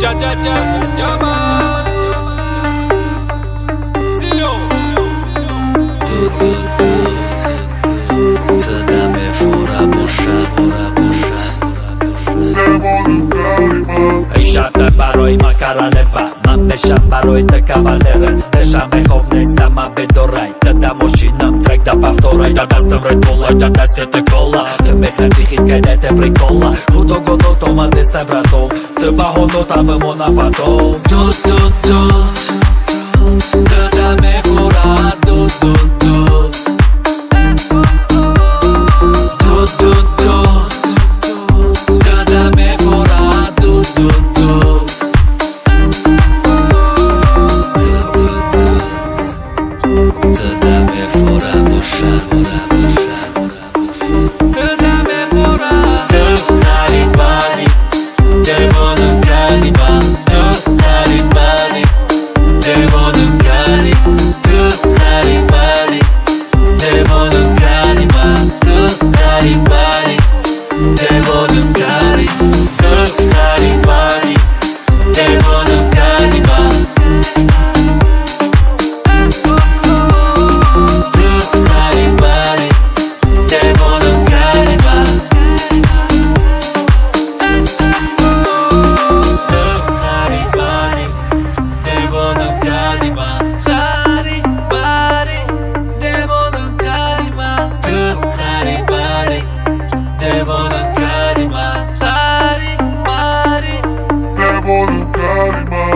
Ja, man. Silo. Să dame fura bușa. Ejata baroi makaraleva Mamesha baroi te kavalere Deja me hovnesta ma bedoraj Tada mošinam trek da pavtoraj Tada stam Red Bullaj, tada svete kola Te me hrati hit kaj ne te prikola Hudo godo toma deste bratom Te bahodo tavă mona patom Tut Tada me fura Tut Tada me fura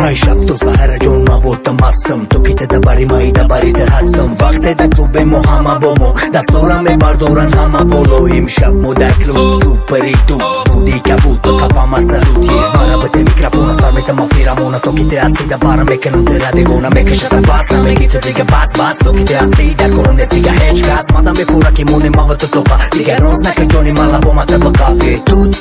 Hai șapto sahara John ma bota mastam Tokite da bari mai da bari te hastam Vakte da klube mo hama bomo Da stora me bardoran hama bolo Im shab mo da klub Kuperitu Budi kabuto Kapama saluti Mara bate mikrofona Sarmeta ma firamona Tokite asti da bara Meke non te radegona Meke shata basna Meke to diga bas Tokite asti Da korone stiga hedge kas Mada me fura kimone ma vata topa Diga non zna ke Johnny mala boma te bakapi Tut